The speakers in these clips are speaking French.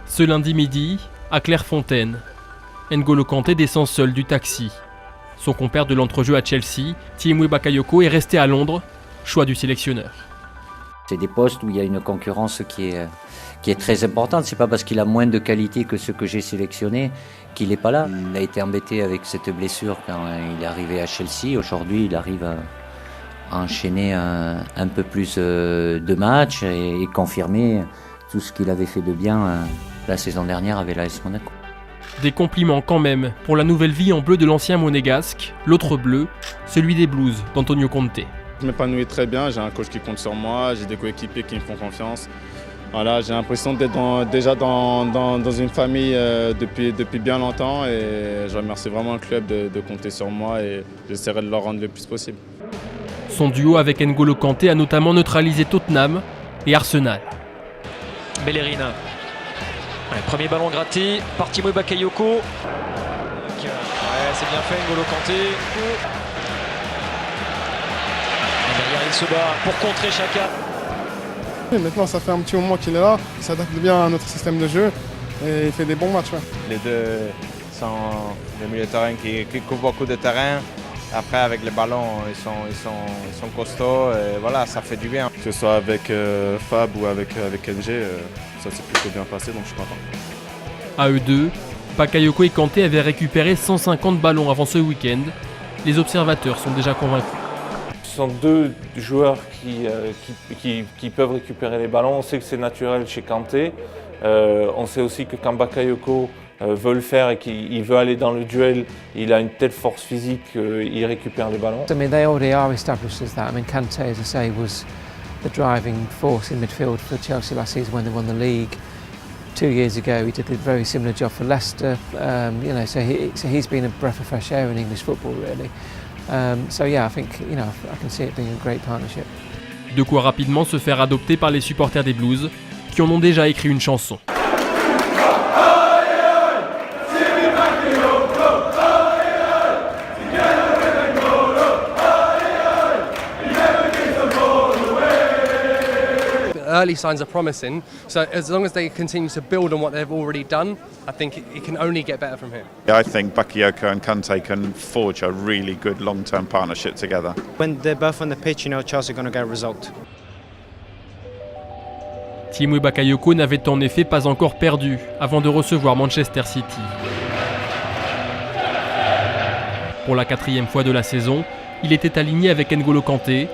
Ce lundi midi, à Clairefontaine, N'Golo Kanté descend seul du taxi. Son compère de l'entrejeu à Chelsea, Tiémoué Bakayoko, est resté à Londres, choix du sélectionneur. C'est des postes où il y a une concurrence qui est très importante. C'est pas parce qu'il a moins de qualité que ceux que j'ai sélectionnés qu'il n'est pas là. Il a été embêté avec cette blessure quand il est arrivé à Chelsea. Aujourd'hui, il arrive à enchaîner un peu plus de matchs et confirmer tout ce qu'il avait fait de bien la saison dernière avec l'AS Monaco. Des compliments quand même pour la nouvelle vie en bleu de l'ancien monégasque, l'autre bleu, celui des Blues d'Antonio Conte. Je m'épanouis très bien, j'ai un coach qui compte sur moi, j'ai des coéquipiers qui me font confiance. Voilà, j'ai l'impression d'être déjà dans une famille depuis bien longtemps et je remercie vraiment le club de compter sur moi et j'essaierai de leur rendre le plus possible. Son duo avec N'Golo Kanté a notamment neutralisé Tottenham et Arsenal. Bellerin. Ouais, premier ballon gratté par Tiémoué Bakayoko. Ouais, c'est bien fait, N'Golo Kanté. Et derrière, il se bat pour contrer Xhaka. Et maintenant, ça fait un petit moment qu'il est là. Il s'adapte bien à notre système de jeu et il fait des bons matchs. Ouais. Les deux sont des milieux de terrain qui couvrent beaucoup de terrain. Après, avec les ballons, ils sont costauds. Et voilà, ça fait du bien. Que ce soit avec Fab ou avec NG, ça s'est plutôt bien passé, donc je suis content. À eux deux, Bakayoko et Kanté avaient récupéré 150 ballons avant ce week-end. Les observateurs sont déjà convaincus. Ce sont deux joueurs qui peuvent récupérer les ballons. On sait que c'est naturel chez Kanté. On sait aussi que quand Bakayoko veut le faire et qu'il veut aller dans le duel, il a une telle force physique qu'il récupère les ballons. I mean, they already are established as that. I mean, Kanté, as I say, was the driving force in midfield for Chelsea last season when they won the league. 2 years ago, he did a very similar job for Leicester. So he's been a breath of fresh air in English football, really. So yeah, I think I can see it being a great partnership. De quoi rapidement se faire adopter par les supporters des Blues, qui en ont déjà écrit une chanson. Early signs are promising, so as long as they continue to build on what they've already done, I think it can only get better from here. I think Bakayoko and Kanté can forge a really good long-term partnership together. When they're both on the pitch, Chelsea are going to get a result. Tiémoué Bakayoko n'avait en effet pas encore perdu avant de recevoir Manchester City. Pour la 4e fois de la saison, il était aligné avec N'Golo Kanté,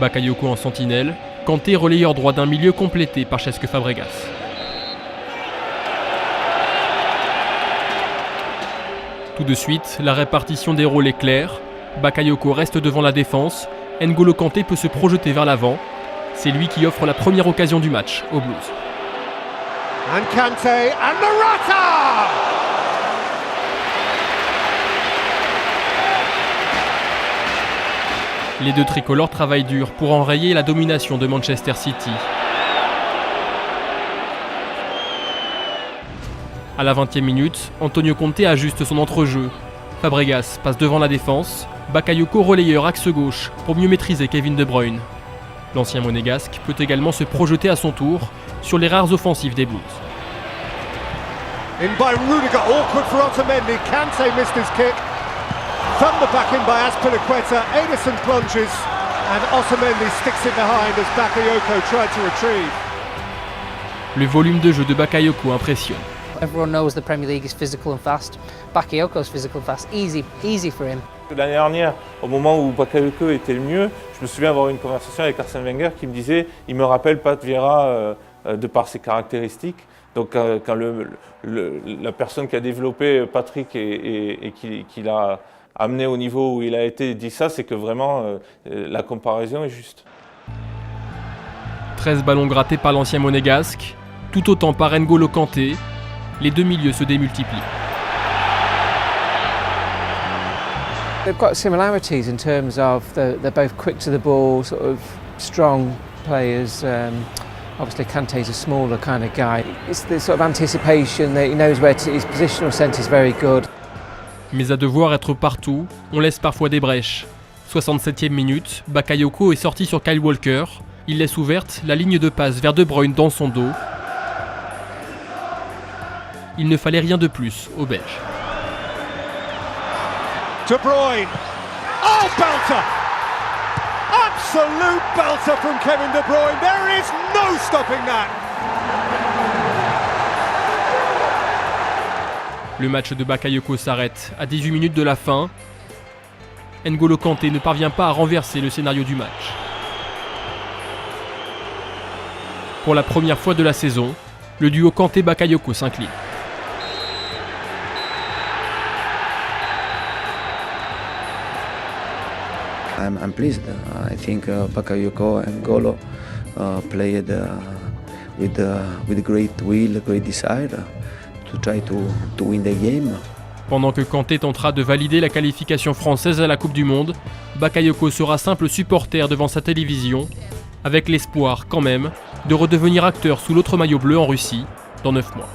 Bakayoko en sentinelle, Kanté relayeur droit d'un milieu complété par Cesc Fabregas. Tout de suite, la répartition des rôles est claire. Bakayoko reste devant la défense. N'Golo Kanté peut se projeter vers l'avant. C'est lui qui offre la première occasion du match aux Blues. And Kanté and Morata! Les deux tricolores travaillent dur pour enrayer la domination de Manchester City. À la 20e minute, Antonio Conte ajuste son entrejeu. Fabregas passe devant la défense. Bakayoko relayeur axe gauche pour mieux maîtriser Kevin De Bruyne. L'ancien monégasque peut également se projeter à son tour sur les rares offensives des Blues. In by Rudiger, awkward for Otamendi. Kanté missed his kick. Thunder back in by Azpilicueta. Ederson plunges and Otamendi sticks it behind as Bakayoko tried to retrieve. Le volume de jeu de Bakayoko impressionne. Everyone knows the Premier League is physical and fast. Bakayoko's physical and fast. Easy for him. L'année dernière, au moment où Bakayoko était le mieux, je me souviens avoir eu une conversation avec Arsène Wenger qui me disait « il me rappelle Pat Vieira de par ses caractéristiques ». Donc quand la personne qui a développé Patrick et qui l'a amené au niveau où il a été dit ça, c'est que vraiment la comparaison est juste. 13 ballons grattés par l'ancien monégasque, tout autant par N'Golo Kanté. Les deux milieux se démultiplient. They've got similarities in terms of they're both quick to the ball, sort of strong players. Obviously, Kanté's a smaller kind of guy. It's the sort of anticipation that he knows where his positional sense is very good. Mais à devoir être partout, on laisse parfois des brèches. 67e minute, Bakayoko est sorti sur Kyle Walker. Il laisse ouverte la ligne de passe vers De Bruyne dans son dos. il ne fallait rien de plus aux Belges. De Bruyne. Oh, belter! Absolute belter from Kevin De Bruyne. There is no stopping that. Le match de Bakayoko s'arrête à 18 minutes de la fin. N'Golo Kanté ne parvient pas à renverser le scénario du match. Pour la première fois de la saison, le duo Kanté-Bakayoko s'incline. I'm pleased. I think Bakayoko and N'Golo played with great will, great desire to try to win the game. Pendant que Kanté tentera de valider la qualification française à la Coupe du Monde, Bakayoko sera simple supporter devant sa télévision, avec l'espoir quand même de redevenir acteur sous l'autre maillot bleu en Russie dans 9 mois.